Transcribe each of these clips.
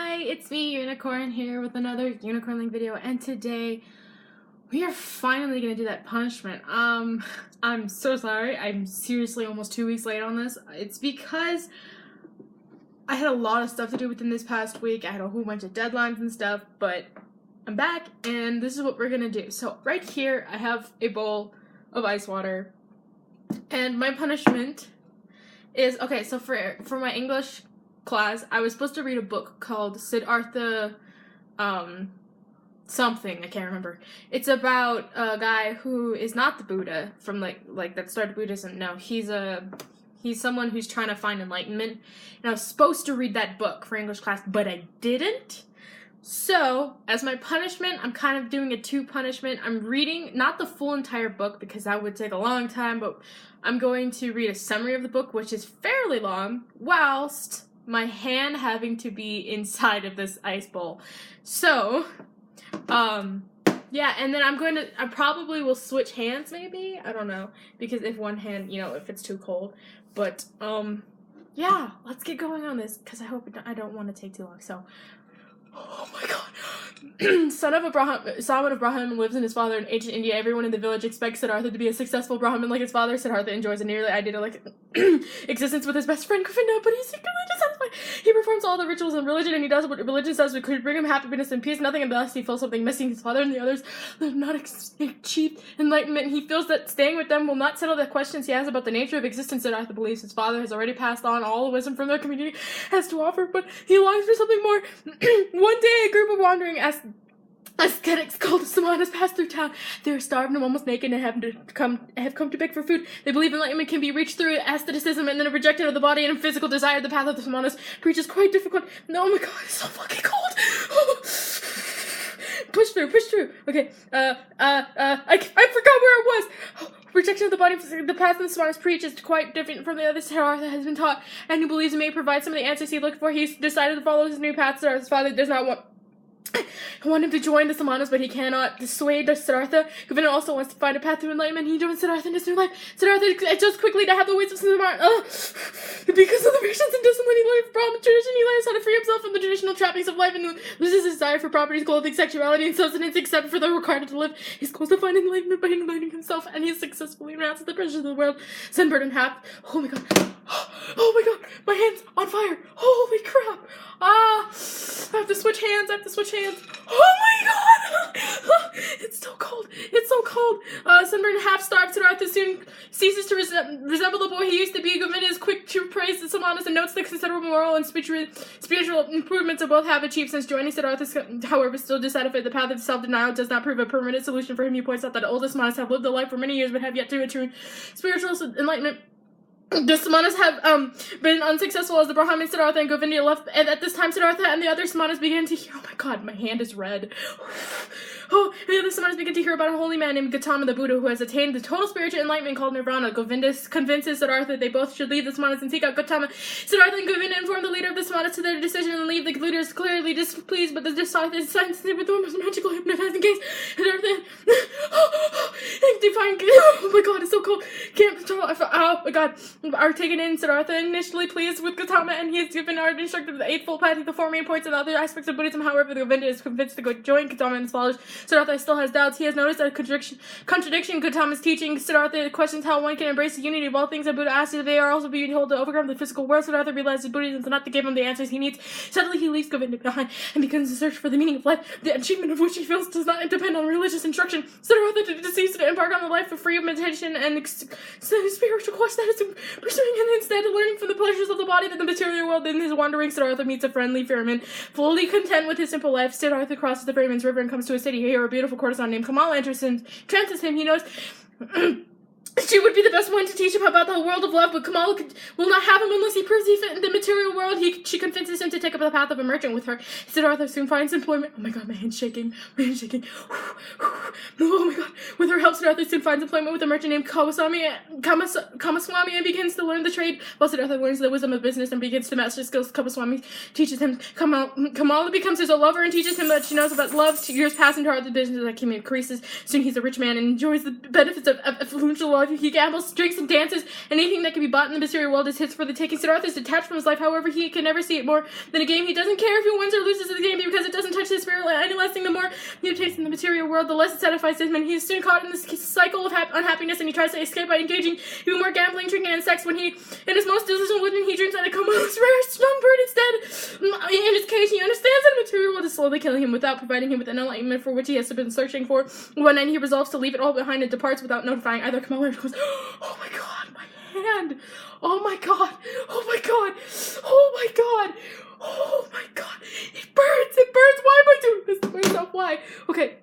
Hi, it's me, Unicorn, here with another Unicorn Link video, and today we are finally gonna do that punishment. I'm so sorry, I'm seriously almost 2 weeks late on this. It's because I had a lot of stuff to do within this past week. I had a whole bunch of deadlines and stuff, but I'm back, and this is what we're gonna do. So right here, I have a bowl of ice water, and my punishment is, okay, so for my English class, I was supposed to read a book called Siddhartha, something, I can't remember. It's about a guy who is not the Buddha from like that started Buddhism. No, he's someone who's trying to find enlightenment. And I was supposed to read that book for English class, but I didn't. So, as my punishment, I'm kind of doing a two punishment. I'm reading, not the full entire book because that would take a long time, but I'm going to read a summary of the book, which is fairly long, whilst my hand having to be inside of this ice bowl. So, yeah, and then I probably will switch hands maybe, I don't know, because if one hand, if it's too cold, but, yeah, let's get going on this, because I don't want to take too long, so. Oh my god. Son of Brahman lives in his father in ancient India. Everyone in the village expects Siddhartha to be a successful Brahmin like his father. Siddhartha enjoys a nearly idyllic existence with his best friend Govinda, but he's secretly dissatisfied. He performs all the rituals in religion, and he does what religion says would bring him happiness and peace. Nothing unless he feels something missing. His father and the others have not achieved enlightenment. He feels that staying with them will not settle the questions he has about the nature of existence. Siddhartha believes his father has already passed on all the wisdom from their community has to offer, but he longs for something more. One day, a group of wandering ascetics called the Samanas passed through town. They are starved and almost naked and have come to beg for food. They believe enlightenment can be reached through asceticism and then a rejection of the body and physical desire. The path of the Samanas preach is quite difficult. No, oh my god, it's so fucking cold. Push through. Okay, I forgot where it was. Rejection of the body, the path of the Samanas preach is quite different from the other Siddhartha has been taught, and he believes it may provide some of the answers he looked for. He's decided to follow his new path. Siddhartha's father does not want him to join the Samanas, but he cannot dissuade Siddhartha. Govinda also wants to find a path to enlightenment. He joins Siddhartha in his new life. Siddhartha adjusts quickly to have the weights of Samara. Because of the patience and discipline he learned from tradition, he learns how to free himself from the traditional trappings of life and loses his desire for property, clothing, sexuality, and sustenance, except for the required to live. He's close to finding enlightenment by enlightening himself, and he successfully renounced the pressures of the world. Sunburned in half. Oh my god. Oh my god. My hand's on fire. Holy crap. I have to switch hands. Oh my god! It's so cold. Sunburned, half-starved Siddhartha soon ceases to resemble the boy he used to be. Govinda is quick to praise the Samanas and notes the considerable moral and spiritual improvements of both have achieved since joining Siddhartha. However, still dissatisfied, the path of self-denial does not prove a permanent solution for him. He points out that oldest Samanas have lived a life for many years but have yet to attain spiritual enlightenment. The Samanas have been unsuccessful as the Brahmin Siddhartha and Govinda left, and at this time Siddhartha and the other Samanas began to hear, oh my god, my hand is red. And the other Samanas begin to hear about a holy man named Gautama the Buddha who has attained the total spiritual enlightenment called Nirvana. Govinda convinces Siddhartha that they both should leave the Samanas and seek out Gautama. Siddhartha and Govinda inform the leader of the Samanas to their decision and leave. The leader is clearly displeased, but the Siddhartha is sensitive with the most magical hypnotizing case. Siddhartha oh my god, it's so cold. Can't control. Oh my god. Are taken in. Siddhartha initially pleased with Gautama, and he is given art instructed of the Eightfold Path, the four main points and other aspects of Buddhism. However, the Govinda is convinced to go join Gautama and follows. Siddhartha still has doubts. He has noticed a contradiction in Gautama's teaching. Siddhartha questions how one can embrace the unity of all things that Buddha asks if they are also being told to overcome the physical world. Siddhartha realizes Buddhism is not to give him the answers he needs. Suddenly, he leaves Govinda behind and begins to search for the meaning of life, the achievement of which he feels does not depend on religious instruction. Siddhartha decides to embark on the life of free meditation and spiritual quest that is pursuing, and instead of learning from the pleasures of the body that the material world. In his wandering, Siddhartha meets a friendly ferryman. Fully content with his simple life, Siddhartha crosses the ferryman's river and comes to a city. Here, a beautiful courtesan named Kamala trances him. He knows she would be the best one to teach him about the world of love, but Kamala will not have him unless he proves he fit in the material world. She convinces him to take up the path of a merchant with her. Siddhartha soon finds employment. Oh my god, my hand's shaking. Oh my god. With her help, Siddhartha soon finds employment with a merchant named Kamaswami and begins to learn the trade. While Siddhartha learns the wisdom of business and begins to master skills, Kamaswami teaches him. Kamala becomes his lover and teaches him that she knows about love. 2 years pass into her, the business that increases. Soon he's a rich man and enjoys the benefits of affluential life. life. He gambles, drinks, and dances. Anything that can be bought in the material world is his for the taking. Siddhartha is detached from his life, however, he can never see it more than a game. He doesn't care if he wins or loses the game because it doesn't touch his spirit any less. The more he takes in the material world, the less it satisfies him, and he's soon caught in this cycle of unhappiness, and he tries to escape by engaging even more gambling, drinking, and sex. When he, in his most delusional living, he dreams that a comatose rare songbird instead. In his cage, he understands that the material world is slowly killing him without providing him with an enlightenment for which he has been searching for. One night, he resolves to leave it all behind and departs without notifying either Kamala or goes, oh my god, my hand! Oh my god! Oh my god! Oh my god! Oh my god! It burns! It burns! Why am I doing this to myself? Why? Okay.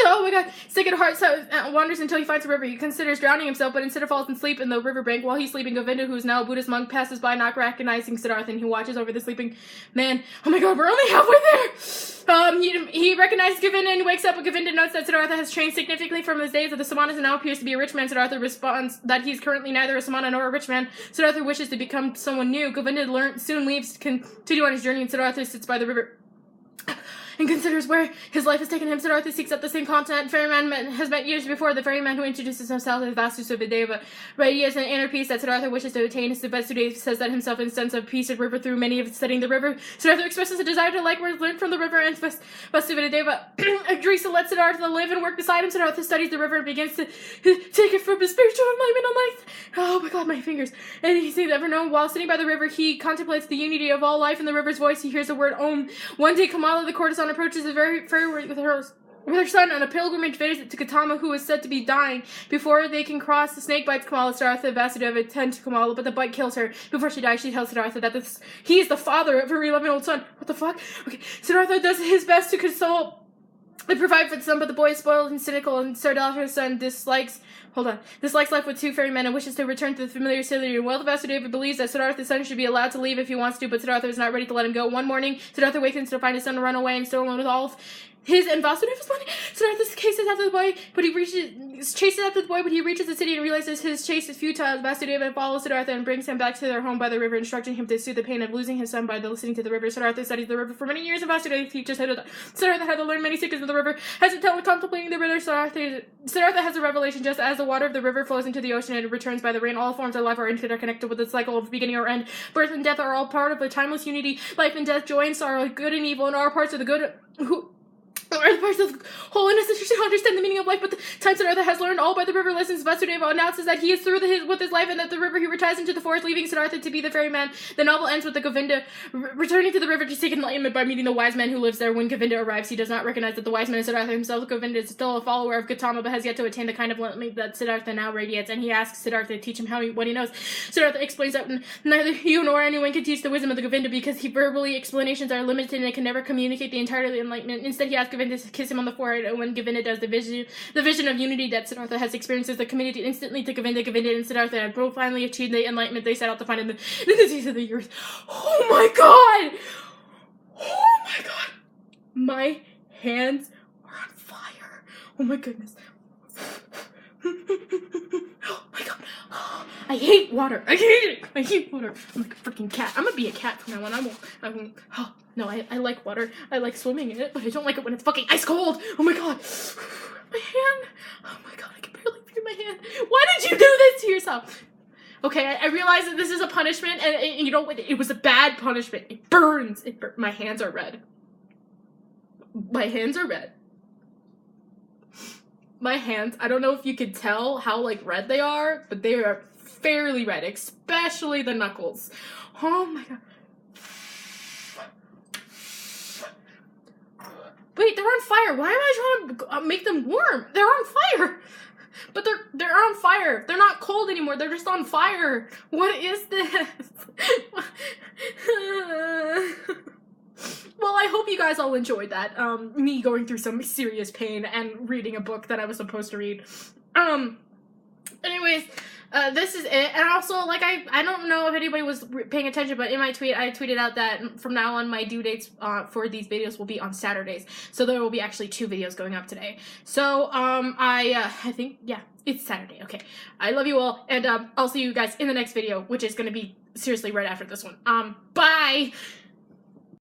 Oh my god, sick at heart, so wanders until he finds a river. He considers drowning himself, but instead of falls asleep in the riverbank. While he's sleeping, Govinda, who is now a Buddhist monk, passes by, not recognizing Siddhartha, and he watches over the sleeping man. Oh my god, we're only halfway there! He recognizes Govinda and wakes up, but Govinda notes that Siddhartha has changed significantly from his days of the Samanas and now appears to be a rich man. Siddhartha responds that he's currently neither a Samana nor a rich man. Siddhartha wishes to become someone new. Govinda soon leaves to continue on his journey, and Siddhartha sits by the river and considers where his life has taken him. Siddhartha seeks out the same continent ferryman has met years before. The ferryman who introduces himself as Vasudeva. Radiates an inner peace that Siddhartha wishes to attain. Vasudeva says that himself in sense of peace and river through many of studying the river. Siddhartha expresses a desire to likewise learn from the river, and Vasudeva agrees to let Siddhartha live and work beside him. Siddhartha studies the river and begins to take it from his spiritual enlightenment on life. Oh my god, my fingers. And he's never known. While sitting by the river, he contemplates the unity of all life. In the river's voice, he hears the word Om. One day, Kamala, the courtesan, approaches a very ferry with her son on a pilgrimage visit to Gautama, who is said to be dying. Before they can cross, the snake bites Kamala. Siddhartha and Vasudeva tend to Kamala, but the bite kills her. Before she dies, she tells Siddhartha that he is the father of her 11-year-old son. What the fuck? Okay, Siddhartha does his best to console and provide for the son, but the boy is spoiled and cynical, and Siddhartha's son dislikes life with two ferrymen and wishes to return to the familiar city. Well, Vasudeva believes that Siddhartha's son should be allowed to leave if he wants to, but Siddhartha is not ready to let him go. One morning, Siddhartha wakens to find his son run away and still alone with all of his and Vasudeva's money. Siddhartha chases after the boy, but he reaches the city and realizes his chase is futile. Vasudeva follows Siddhartha and brings him back to their home by the river, instructing him to soothe the pain of losing his son by listening to the river. Siddhartha studies the river for many years, and Vasudeva teaches him. Siddhartha had to learn many secrets of the river. As it contemplating the river, Siddhartha has a revelation. Just as the water of the river flows into the ocean and it returns by the rain, all forms of life are interconnected with the cycle of beginning or end. Birth and death are all part of a timeless unity. Life and death, joy and sorrow, good and evil, and all parts of the good are the parts of holiness that should understand the meaning of life. But the time Siddhartha has learned all by the river lessons, Vasudeva announces that he is through with his life, and that the river he retires into the forest, leaving Siddhartha to be the ferryman. The novel ends with the Govinda returning to the river to seek enlightenment by meeting the wise man who lives there. When Govinda arrives, he does not recognize that the wise man is Siddhartha himself. Govinda is still a follower of Gautama, but has yet to attain the kind of enlightenment that Siddhartha now radiates, and he asks Siddhartha to teach him what he knows. Siddhartha explains that neither you nor anyone can teach the wisdom of the Govinda because verbally explanations are limited and can never communicate the entirety of enlightenment. Instead, he asks Govinda to kiss him on the forehead, and when Govinda does, the vision of unity that Siddhartha has experienced is communicated instantly to Govinda. Govinda and Siddhartha have both finally achieved the enlightenment they set out to find in the disease of the earth. Oh my god! Oh my god! My hands are on fire. Oh my goodness. Oh my god. I hate water. I hate it. I hate water. I'm like a freaking cat. I'm gonna be a cat from now on. I won't. Oh, no, I like water. I like swimming in it, but I don't like it when it's fucking ice cold. Oh my god. My hand. Oh my god, I can barely feel my hand. Why did you do this to yourself? Okay, I realize that this is a punishment, and you know what? It was a bad punishment. It burns. My hands are red. My hands are red. My hands, I don't know if you could tell how, like, red they are, but they are fairly red, especially the knuckles. Oh my god. Wait, they're on fire. Why am I trying to make them warm? They're on fire. But they're on fire. They're not cold anymore. They're just on fire. What is this? Well, I hope you guys all enjoyed that. Me going through some serious pain and reading a book that I was supposed to read. Anyways, this is it. And also, like, I don't know if anybody was paying attention, but in my tweet, I tweeted out that from now on, my due dates for these videos will be on Saturdays. So there will be actually 2 videos going up today. So, I think, yeah, it's Saturday. Okay. I love you all, and I'll see you guys in the next video, which is going to be seriously right after this one. Bye!